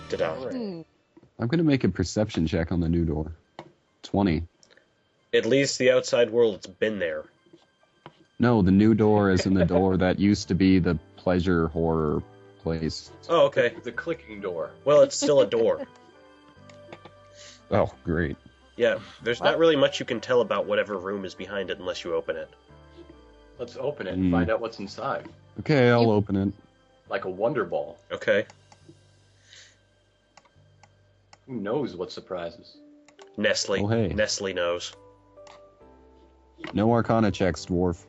Ta-da. I'm going to make a perception check on the new door. 20. At least the outside world's been there. No, the new door is in the door that used to be the pleasure horror place. Oh, okay. The clicking door. Well, it's still a door. Oh, great. Yeah, there's not really much you can tell about whatever room is behind it unless you open it. Let's open it and find out what's inside. Okay, I'll open it. Like a wonder ball. Okay. Who knows what surprises? Nestle. Oh, hey. Nestle knows. No Arcana checks, dwarf.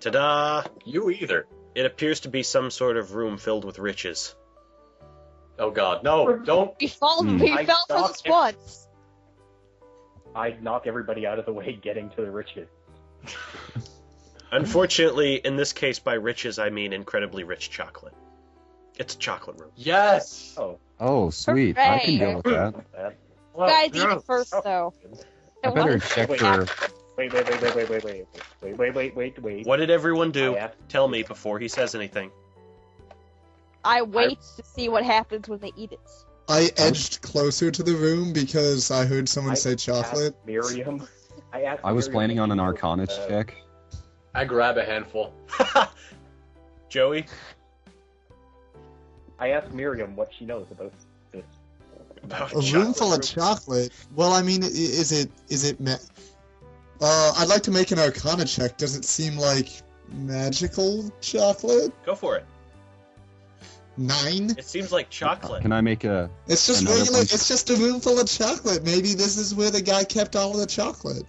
Ta-da! You either. It appears to be some sort of room filled with riches. Oh god, no, don't. We fell for this once. I'd knock everybody out of the way getting to the riches. Unfortunately, in this case, by riches, I mean incredibly rich chocolate. It's a chocolate room. Yes! Oh, sweet. I can go with that. You guys eat it first, though. I better check for... Wait. What did everyone do? Tell me before he says anything. I wait to see what happens when they eat it. I edged closer to the room because I heard someone say chocolate. Miriam. I was planning on an Arcana check. I grab a handful. Joey? I asked Miriam what she knows about this. About A room full of chocolate? Well, I mean, is it... I'd like to make an Arcana check. Does it seem like magical chocolate? Go for it. 9? It seems like chocolate. Can I make a... It's just another regular. one? It's just a room full of chocolate. Maybe this is where the guy kept all of the chocolate.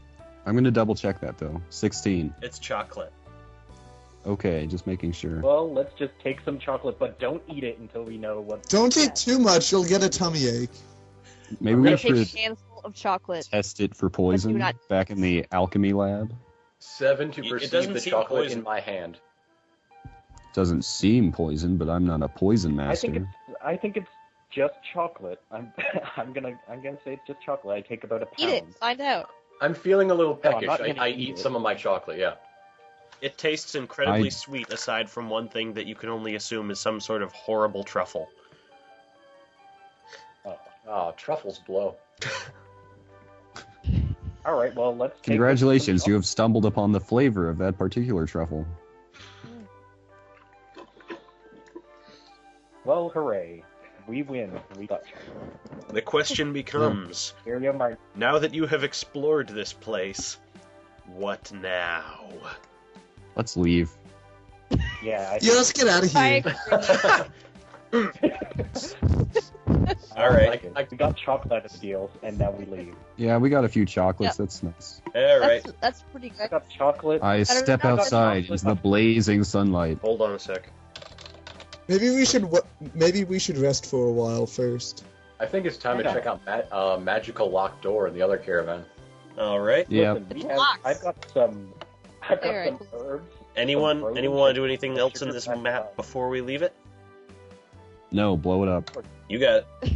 I'm going to double check that, though. 16. It's chocolate. Okay, just making sure. Well, let's just take some chocolate, but don't eat it until we know what... Don't eat too much. You'll get a tummy ache. Maybe we Take should a handful of chocolate. test it for poison not- back in the alchemy lab. 7 to It perceive doesn't the seem chocolate poison. in my hand. Doesn't seem poison, but I'm not a poison master. I think it's just chocolate. I'm gonna say it's just chocolate. I take about a pound. Eat it. Find out. I'm feeling a little No, I'm peckish. not gonna I eat eat it. some of my chocolate, yeah. It tastes incredibly sweet, aside from one thing that you can only assume is some sort of horrible truffle. Oh, truffles blow. All right, well, let's take Congratulations, some you have stumbled upon the flavor of that particular truffle. Well, hooray. We win. We got chocolate. The question becomes, Miriam, now that you have explored this place, what now? Let's leave. yeah. Yeah, let's get out of I here. agree. All right. We got chocolate out of the deal, and now we leave. Yeah, we got a few chocolates, that's nice. All right. That's pretty I good. got chocolate. I Better step than outside chocolate. into the blazing sunlight. Hold on a sec. Maybe we should rest for a while first. I think it's time to check out magical locked door in the other caravan. All right. Yeah. Listen, It's locked. I've got some There. herbs. Anyone Some want frozen to do anything else in sugar this and, map before we leave it? No, blow it up. You got it.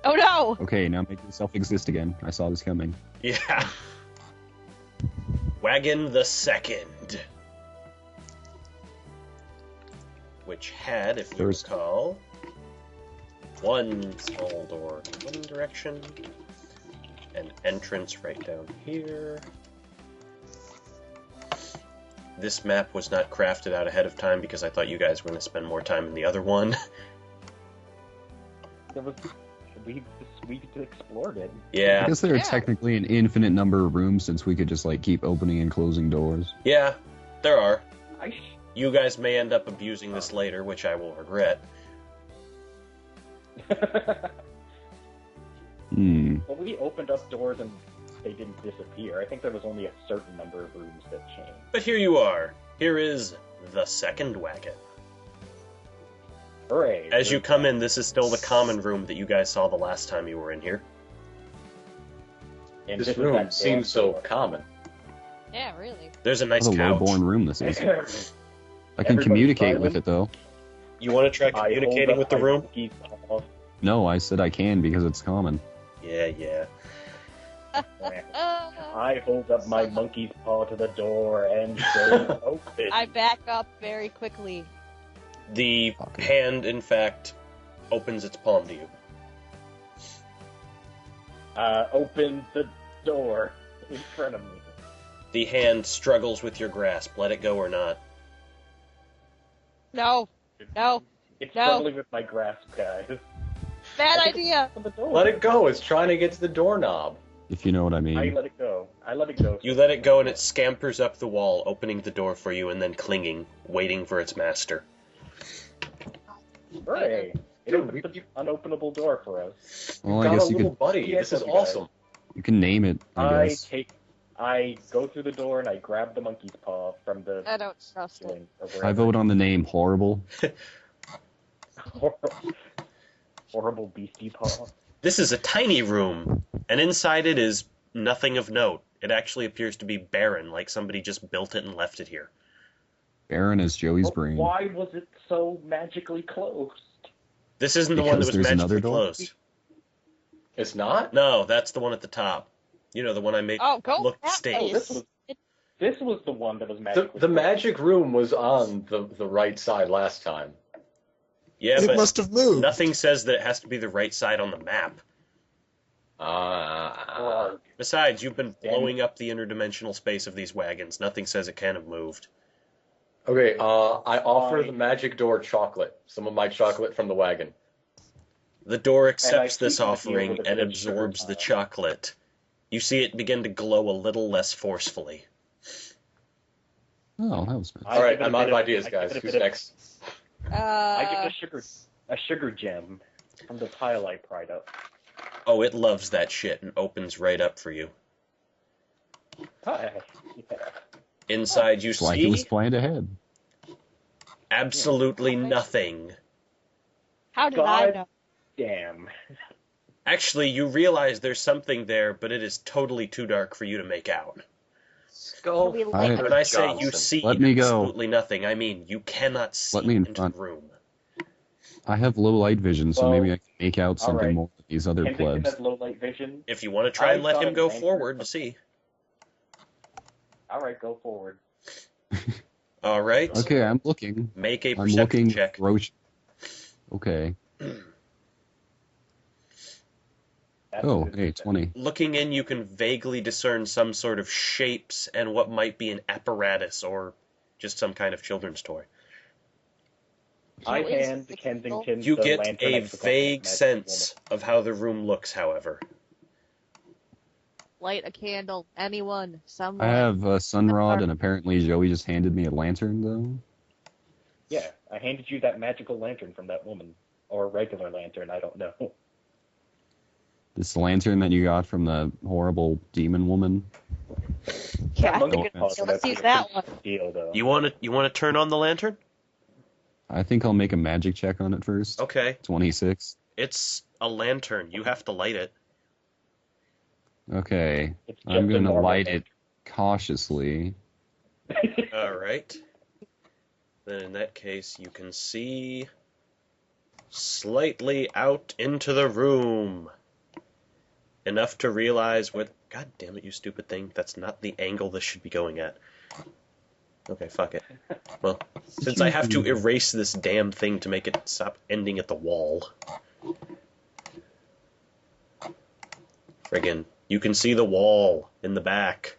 Oh no! Okay, now make yourself exist again. I saw this coming. Yeah. Wagon the Second. Which had, if you First. recall, one small door in one direction, an entrance right down here. This map was not crafted out ahead of time because I thought you guys were going to spend more time in the other one. We explored it. I Yeah. guess there are Yeah. technically an infinite number of rooms since we could just like keep opening and closing doors. Yeah, there are. I You guys may end up abusing this later, which I will regret. Well, we opened up doors and they didn't disappear. I think there was only a certain number of rooms that changed. But here you are. Here is the second wagon. Hooray! As you come in, this is still the common room that you guys saw the last time you were in here. And This was room that seems damn so door. common. Yeah, really. There's a nice What a couch. low-born room this is. I can Everybody's communicate silent. with it though. You want to try I hold communicating up with the my room? monkey's paw. No, I said I can because it's common. Yeah. I hold up my monkey's paw to the door and say, open. I back up very quickly. The Okay. hand, in fact, opens its palm to you. Open the door in front of me. The hand struggles with your grasp. Let it go or not. No. No. It's No. struggling with my grasp, guys. Bad idea. Open the door. Let it go. It's trying to get to the doorknob. If you know what I mean. I let it go. I let it go. You let it go and it scampers up the wall, opening the door for you and then clinging, waiting for its master. Hooray! It opened the unopenable door for us. Well, Got I a guess you little could buddy. This is awesome. you can name it. I guess. I go through the door and I grab the monkey's paw from the I don't trust it. ceiling. Or I wherever. vote on the name horrible. Horrible beastie paw. This is a tiny room, and inside it is nothing of note. It actually appears to be barren, like somebody just built it and left it here. Barren is Joey's brain. Why was it so magically closed? This isn't the one that Because was there's another magically door? closed. It's not? No, that's the one at the top. You know, the one I made Oh, go look that staged. way. This was the one that was magically The closed. magic room was on the right side last time. Yeah, It but must have moved. nothing says that it has to be the right side on the map. Well, Besides, you've been Damn. blowing up the interdimensional space of these wagons. Nothing says it can't have moved. Okay, I offer Fine. the magic door chocolate. Some of my chocolate from the wagon. The door I accepts this keep with you offering with a and bit of sugar absorbs the pie. chocolate. You see it begin to glow a little less forcefully. Oh, that was nice. I All right, give it a I'm out bit of of- ideas, I give guys. it a Who's bit of- next? I give it a sugar gem from the pile I pried up. Oh, it loves that shit and opens right up for you. Hi. Yeah. Inside you It's like it was see planned ahead. absolutely nothing. How did I God. know? Damn. Actually, you realize there's something there, but it is totally too dark for you to make out. Go. We I- like When I say you Johnson. see Let me go. absolutely nothing, I mean you cannot see Let me in into front. the room. I have low light vision, so Well, maybe I can make out something alright. more than these other Kensington plebs. has low light vision. If you want to try and let I him thought go it was forward to see. Alright, go forward. All right. Okay, I'm looking. Make a I'm perception looking. check. Okay. That's Oh, good. hey, 20. Looking in, you can vaguely discern some sort of shapes and what might be an apparatus or just some kind of children's toy. I Who is hand the Kensington You the get lantern a I took off vague the magic sense of how the room looks, however. Light a candle. Anyone. Someone. I have a sunrod, and apparently Joey just handed me a lantern, though. woman. Yeah, I handed you that magical lantern from that woman. Or regular lantern, I don't know. This lantern that you got from the horrible demon woman. Yeah, Monkey don't paw, know. so Let's that's use a that good deal, though. You want to turn on the lantern? I think I'll make a magic check on it first. Okay. 26. It's a lantern. You have to light it. Okay. It's just I'm a going to normal light it cautiously. All right. Then in that case, you can see slightly out into the room. Enough to realize what... God damn it, you stupid thing. That's not the angle this should be going at. Okay, fuck it. Well, since I have to erase this damn thing to make it stop ending at the wall. Friggin'. You can see the wall in the back.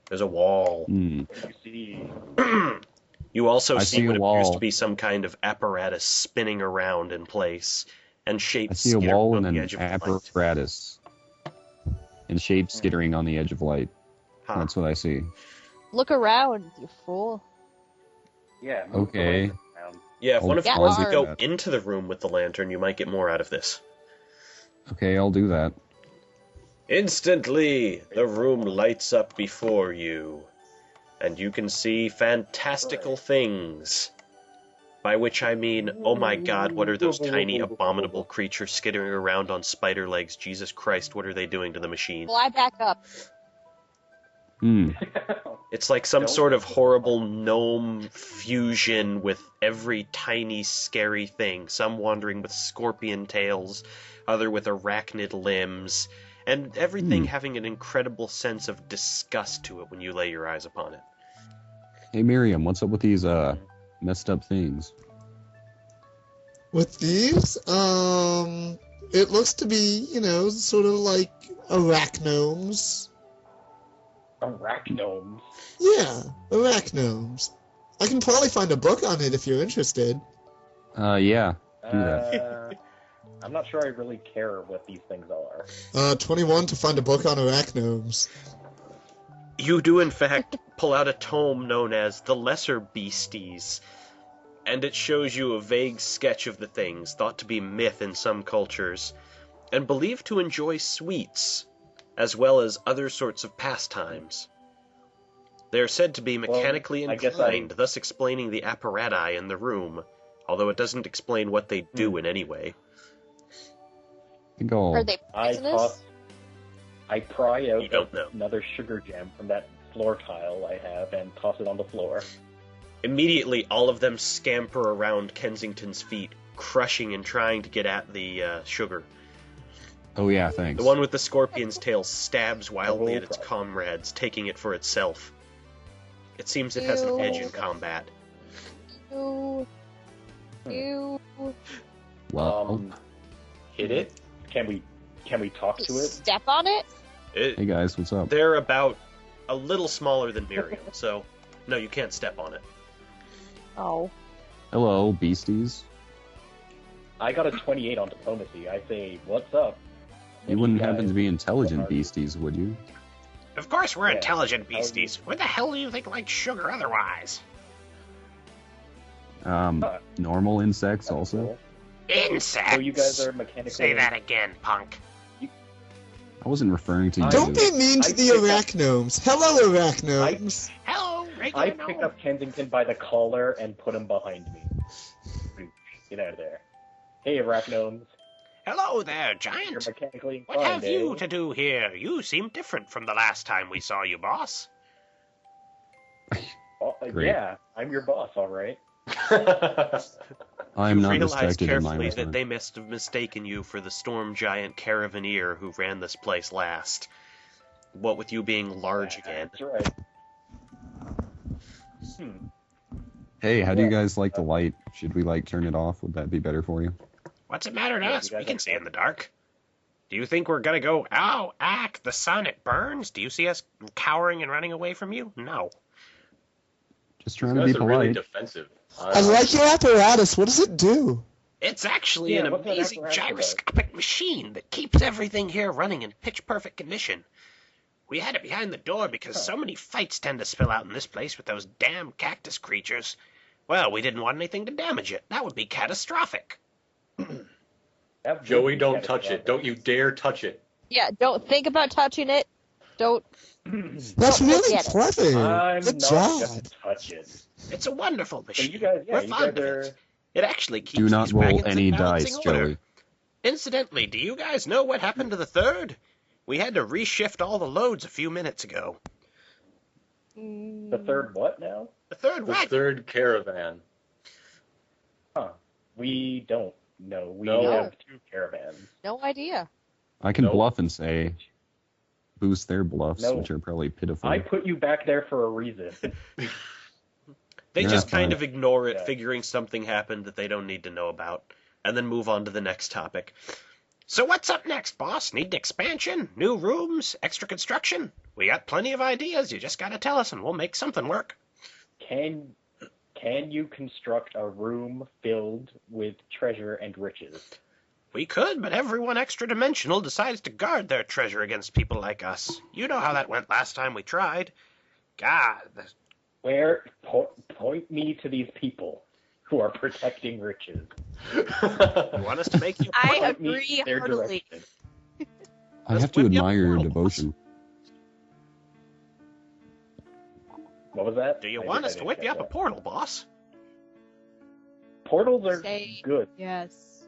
There's a wall. Hmm. You see, You also I see see what a appears wall. to be some kind of apparatus spinning around in place, and I shapes see a skittering wall on and the an edge of light. apparatus. And shapes skittering on the edge of light. Huh. That's what I see. Look around, you fool. yeah. move the Okay. lantern around. Yeah, if one of you Yeah, wants to hard. go into the room with the lantern, you might get more out of this. Okay, I'll do that. Instantly, the room lights up before you, and you can see fantastical things. By which I mean, oh my god, what are those tiny abominable creatures skittering around on spider legs? Jesus Christ, what are they doing to the machine? Fly back up. Hmm. It's like some Don't- sort of horrible gnome fusion with every tiny scary thing. Some wandering with scorpion tails, other with arachnid limbs, and everything having an incredible sense of disgust to it when you lay your eyes upon it. Hey, Miriam, what's up with these messed up things? With these, it looks to be, sort of like arachnomes. Arachnomes. Yeah, arachnomes. I can probably find a book on it if you're interested. Yeah, do that. I'm not sure I really care what these things are. 21 to find a book on arachnomes. You do, in fact, pull out a tome known as The Lesser Beasties, and it shows you a vague sketch of the things, thought to be myth in some cultures, and believed to enjoy sweets, as well as other sorts of pastimes. They are said to be mechanically inclined, thus explaining the apparati in the room, although it doesn't explain what they do in any way. Go. Are they poisonous? I pry out You don't know. another sugar gem from that floor tile I have and toss it on the floor. Immediately, all of them scamper around Kensington's feet, crushing and trying to get at the sugar. Oh yeah, thanks. The one with the scorpion's tail stabs wildly at its comrades, taking it for itself. It seems it has an edge in combat. Ew. Well, Hit it? Can we talk to it? Step on it? hey guys, what's up? They're about a little smaller than Miriam, so no, you can't step on it. Oh. Hello, beasties. I got a 28 on diplomacy. I say, what's up? You wouldn't happen guys- to be intelligent beasties, would you? Of course we're Yeah. intelligent beasties. What the hell do you think likes sugar otherwise? Normal insects That's also? cool. Insects! So you guys are mechanically... Say that again, punk. I wasn't referring to you. Don't be mean to I the pick up- arachnomes. Hello, arachnomes. Hello, I regular pick gnome. up Kensington by the collar and put him behind me. Get out of there. Hey, arachnomes. Hello there, You're giant. mechanically What inclined, have you eh? to do here? You seem different from the last time we saw you, boss. Oh, Great. yeah, I'm your boss, all right. I'm You not realize distracted in my carefully that response. they must have mistaken you for the storm giant Caravaneer who ran this place last. What with you being large again. That's right. Hey, how do you guys like the light? Should we turn it off? Would that be better for you? What's it matter to Yeah, us? you guys We can are see in fine. the dark. Do you think we're gonna go, ow, ack, the sun, it burns? Do you see us cowering and running away from you? No. Just You trying to guys be are really polite. defensive. I like your apparatus. What does it do? It's actually Yeah, an what's that amazing apparatus about? gyroscopic machine that keeps everything here running in pitch-perfect condition. We had it behind the door because so many fights tend to spill out in this place with those damn cactus creatures. Well, we didn't want anything to damage it. That would be catastrophic. That Joey, would be don't touch it. catastrophic. Don't you dare touch it. Yeah, don't think about touching it. Don't. That's Don't really look at it. clever. I'm Good not job. gonna touch it. It's a wonderful So machine. you guys, yeah, We're you fond guys of are... it. It actually keeps Do not these roll wagons in any balancing dice, order. Joey. Incidentally, do you guys know what happened to the third? We had to reshift all the loads a few minutes ago. The third what now? The third The wagon. third caravan. Huh. We don't know. We No. have two caravans. No idea. I can Nope. bluff and say, boost their bluffs, No. which are probably pitiful. I put you back there for a reason. They Yeah, just kind fine. of ignore it, Yeah. figuring something happened that they don't need to know about, and then move on to the next topic. So what's up next, boss? Need an expansion? New rooms? Extra construction? We got plenty of ideas. You just gotta tell us and we'll make something work. Can you construct a room filled with treasure and riches? We could, but everyone extra-dimensional decides to guard their treasure against people like us. You know how that went last time we tried. God, Where point me to these people who are protecting riches. you want us to make you... I Point me agree their heartily. direction. I Let's have to whip you up admire your portal, devotion. What was that? Do you I want didn't- us I to didn't whip you catch up a that. portal, boss? Portals are Say good. yes.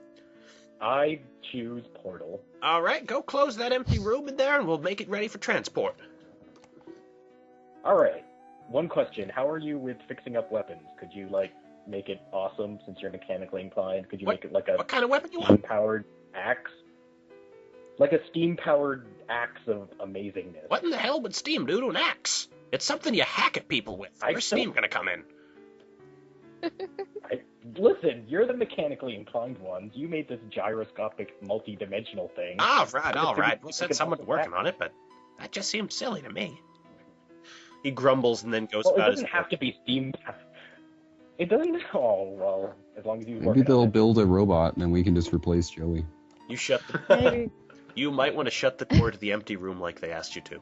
I choose portal. All right, go close that empty room in there and we'll make it ready for transport. All right. One question: how are you with fixing up weapons? Could you make it awesome since you're mechanically inclined? Could you What- make it like a What kind of weapon you want? steam-powered axe? Like a steam-powered axe of amazingness. What in the hell would steam do to an axe? It's something you hack at people with. I Where's don't- steam gonna come in? Listen, you're the mechanically inclined ones. You made this gyroscopic, multi-dimensional thing. All right. Well, We said can someone also working back- on it, but that just seems silly to me. He grumbles and then goes Well, it about his doesn't have to be steam. It doesn't. Oh well, as long as you. Maybe they'll build a robot and then we can just replace Joey. You shut the. Maybe. You might want to shut the door to the empty room like they asked you to.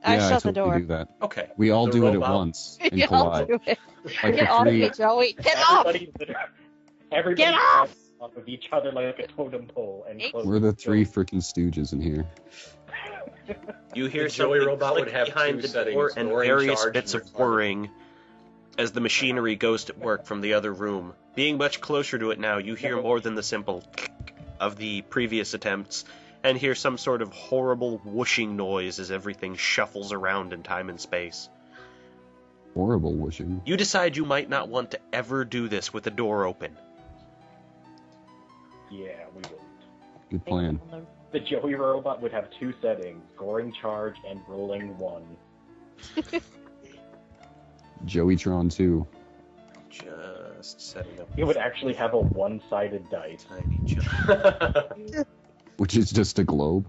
I Yeah, shut I the totally door. do that. Okay. We all The do it at robot. once and Yeah, I'll collide. do it. Like Get the off three, me, Joey. Get off! Everybody Get off! off of each other like a totem pole and close. we're the three freaking stooges in here. You hear The Joey something robot click would have behind two the door settings, and lowering various charge bits and of retarding. whirring as the machinery goes to work from the other room. Being much closer to it now, you hear more than the simple of the previous attempts, and hear some sort of horrible whooshing noise as everything shuffles around in time and space. Horrible wishing. You decide you might not want to ever do this with the door open. Yeah, we will. Good plan. The Joey robot would have two settings: scoring charge and rolling 1. Joeytron 2. Just setting up It would actually have a one-sided dice. tiny jump. Which is just a globe.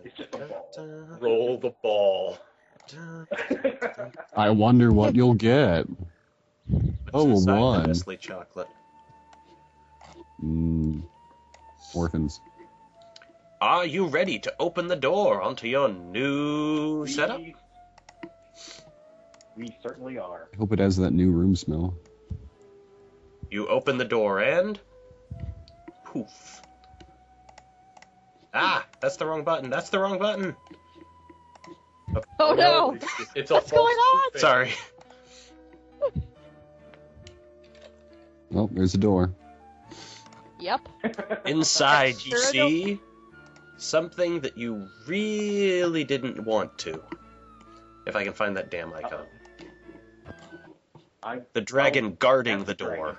It's just a ball. Roll the ball. I wonder what you'll get. Oh, a Beside the 1. Nestle chocolate. Orphans. Are you ready to open the door onto your new setup? We certainly are. I hope it has that new room smell. You open the door and... poof. Ah, that's the wrong button. That's the wrong button. Oh no! It's a What's false going on? spoofing. Sorry. Well, there's a door. Yep. Inside, you Sure see something that you really didn't want to. If I can find that damn icon. The dragon guarding the that's a door.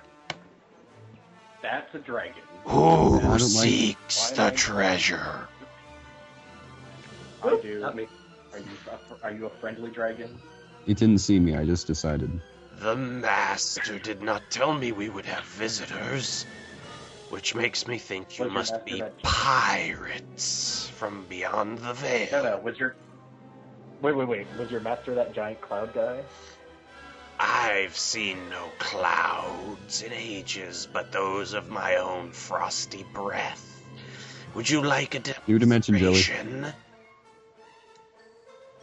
That's a dragon. Who I don't like- seeks Why the am I- treasure? I do. Not me. Are you a friendly dragon? It didn't see me, I just decided. The master did not tell me we would have visitors, which makes me think you Was your must master be that- pirates from beyond the veil. No, was your... Wait. Was your master that giant cloud guy? I've seen no clouds in ages, but those of my own frosty breath. Would you like a New dimension, Joey. demonstration?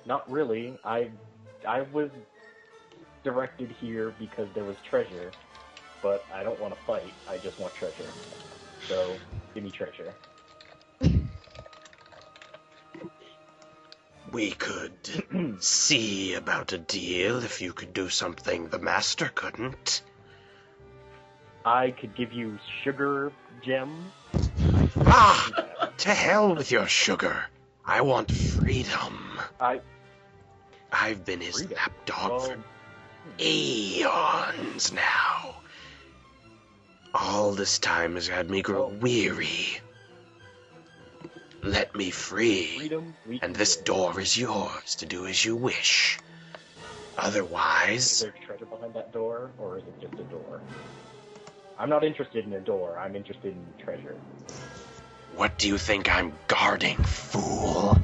Not really. I was directed here because there was treasure, but I don't want to fight. I just want treasure. So, give me treasure. We could see about a deal if you could do something the master couldn't. I could give you sugar gems. Ah! To hell with your sugar. I want freedom. I've been his Freedom? lapdog Well, for eons now. All this time has had me grow weary. Let me free, freedom, we and can this do. door is yours to do as you wish. Is Otherwise, there treasure behind that door, or is it just a door? I'm not interested in a door. I'm interested in treasure. what do you think I'm guarding, fool?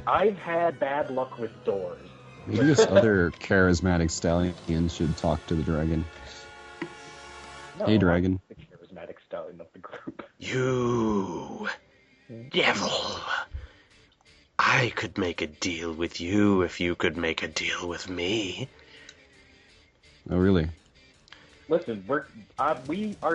I've had bad luck with doors. Maybe this other charismatic stallion should talk to the dragon. No, Hey, dragon. I'm the charismatic stallion of the group. You devil. I could make a deal with you if you could make a deal with me. Oh, really? Listen, our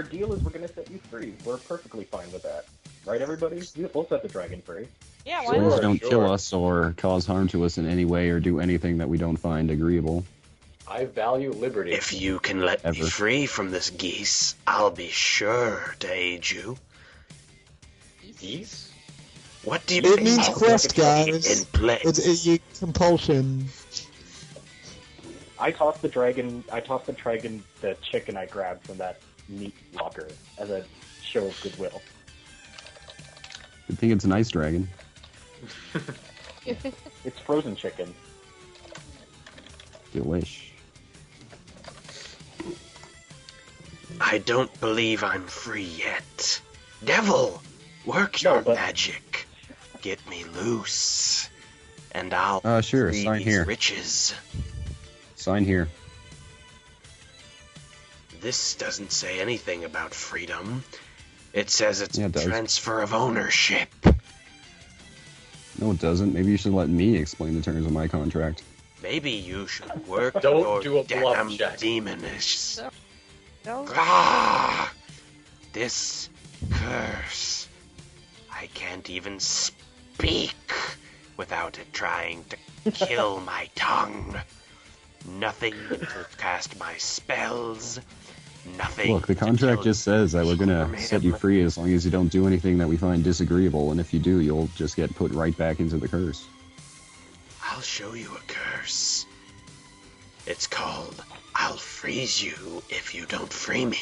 deal is we're gonna set you free. We're perfectly fine with that, right, everybody? We'll set the dragon free. Yeah, As why long as not? you don't sure. kill us or cause harm to us in any way or do anything that we don't find agreeable. I value liberty. If you can let me Ever. free from this geese, I'll be sure to aid you. Geese? What do you It think means of quest, in guys. place? It's a compulsion. I tossed the dragon the chicken I grabbed from that meat locker as a show of goodwill. Good thing it's a nice dragon. It's frozen chicken. Delish. I don't believe I'm free yet. Devil, work No, your but- magic. Get me loose, and I'll Sure, free sign these here. riches. Sign here. This doesn't say anything about freedom. It says it's Yeah, a it does. transfer of ownership. No, it doesn't. Maybe you should let me explain the terms of my contract. Maybe you should work Don't your do a bluff damn check. demonish. No? Ah! This curse. I can't even speak without it trying to kill my tongue. Nothing to cast my spells. Nothing. Look, the to contract kill just says that we're gonna Made set of you my- free as long as you don't do anything that we find disagreeable, and if you do, you'll just get put right back into the curse. I'll show you a curse. It's called I'll freeze you if you don't free me.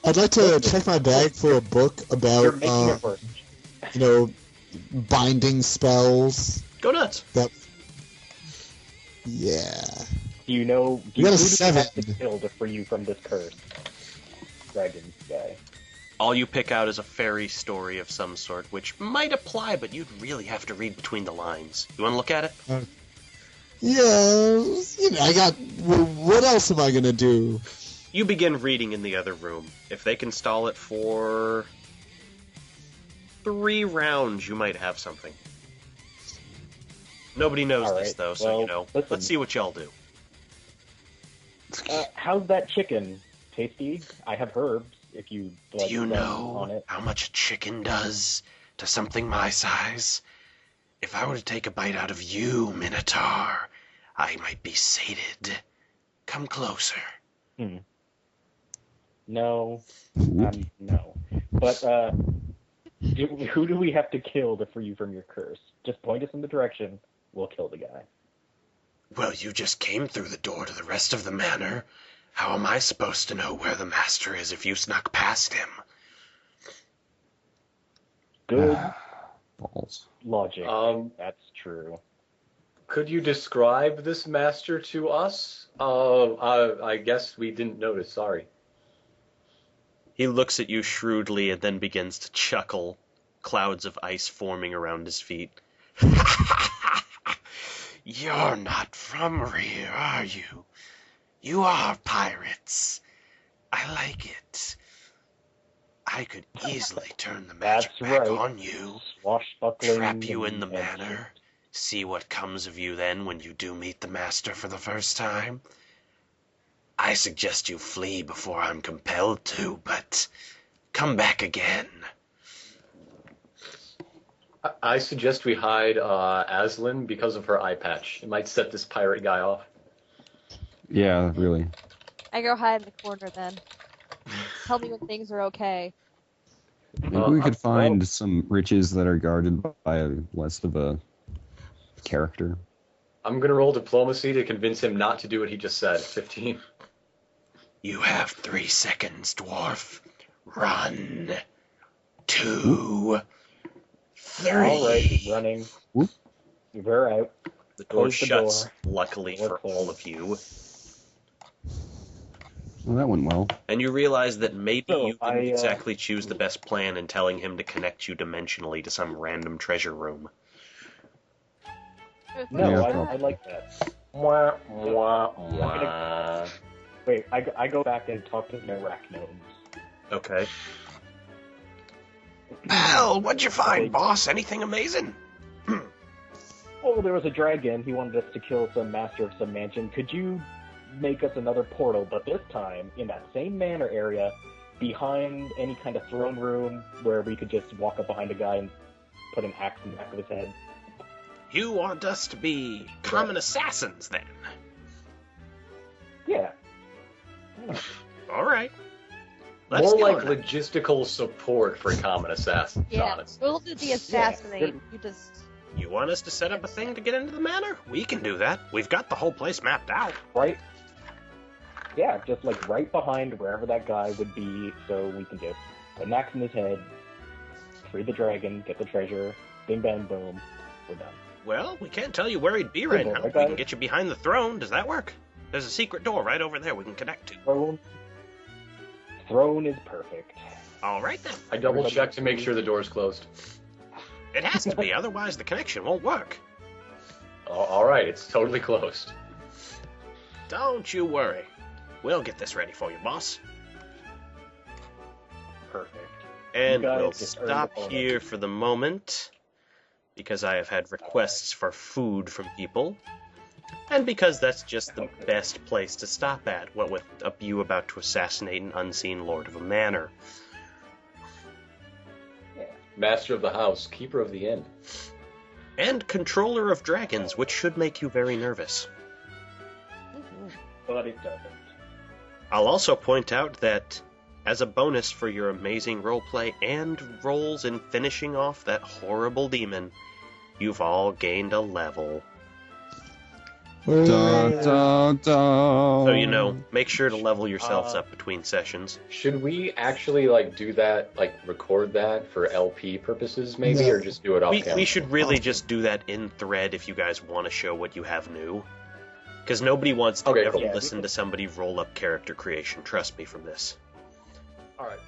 I'd like to check my bag for a book You're about, making it worse. binding spells. Go nuts. Yeah. Do you know? You got a who do you have to 7. kill to free you from this curse? Dragon guy. All you pick out is a fairy story of some sort, which might apply, but you'd really have to read between the lines. You want to look at it? Yeah, I got. What else am I gonna do? You begin reading in the other room. If they can stall it for 3 rounds, you might have something. Nobody knows All this, right, though, so well, you know. listen. Let's see what y'all do. How's that chicken? Tasty? I have herbs. If you Do you them on know it. how much a chicken does to something my size? If I were to take a bite out of you, Minotaur, I might be sated. Come closer. No, no. But who do we have to kill to free you from your curse? Just point us in the direction. We'll kill the guy. Well, you just came through the door to the rest of the manor. How am I supposed to know where the master is if you snuck past him? Good Balls. logic. That's true. Could you describe this master to us? I guess we didn't notice, sorry. He looks at you shrewdly and then begins to chuckle, clouds of ice forming around his feet. You're not from here, are you? You are pirates. I like it. I could easily turn the magic That's back right. on you, Swashbuckling. trap you in and- the and manor, see what comes of you then when you do meet the master for the first time. I suggest you flee before I'm compelled to, but come back again. I suggest we hide Aslan because of her eye patch. It might set this pirate guy off. Yeah, really. I go hide in the corner then. Tell me when things are okay. Maybe we could find some riches that are guarded by less of a character. I'm gonna roll diplomacy to convince him not to do what he just said. 15. You have 3 seconds, dwarf. Run. 2, 3. All right, running. Whoop. We're out. The door Close the shuts, door. luckily Door for closed. all of you. Well, that went well. And you realize that maybe So, you didn't I, exactly choose the best plan in telling him to connect you dimensionally to some random treasure room. No, Yeah, I probably. like that. Mwah, mwah, mwah. Wait, I go back and talk to the arachnomes. Okay. Well, what'd you find, boss? Anything amazing? Oh, there was a dragon. He wanted us to kill some master of some mansion. Could you make us another portal, but this time in that same manor area, behind any kind of throne room, where we could just walk up behind a guy and put an axe in the back of his head? You want us to be common assassins, then? Yeah. All right. Let's More go like then. logistical support for common assassins, Yeah, honestly. we'll do the assassinate. Yeah. You just... You want us to set up a thing to get into the manor? We can do that. We've got the whole place mapped out. Right? Yeah, just like right behind wherever that guy would be, so we can just put an axe in his head, free the dragon, get the treasure, bing bang boom, we're done. Well, we can't tell you where he'd be right Good now. boy, We guys. can get you behind the throne. Does that work? There's a secret door right over there we can connect to. Throne is perfect. All right, then. I double check to make sure the door's closed. It has to be, otherwise the connection won't work. All right, it's totally closed. Don't you worry. We'll get this ready for you, boss. Perfect. And You guys we'll just earned stop the bonus. here for the moment, because I have had requests for food from people, and because that's just the best place to stop at, what with you about to assassinate an unseen lord of a manor. Master of the house, keeper of the inn. And controller of dragons, which should make you very nervous. But it doesn't. I'll also point out that, as a bonus for your amazing roleplay and rolls in finishing off that horrible demon, you've all gained a level. Dun, dun, dun. So, you know, make sure to level yourselves up between sessions. Should we actually do that, record that for LP purposes, maybe, No. or just do it off We camera? should really just do that in thread if you guys want to show what you have new. Because nobody wants to Okay, ever cool. listen to somebody roll up character creation. Trust me from this. All right.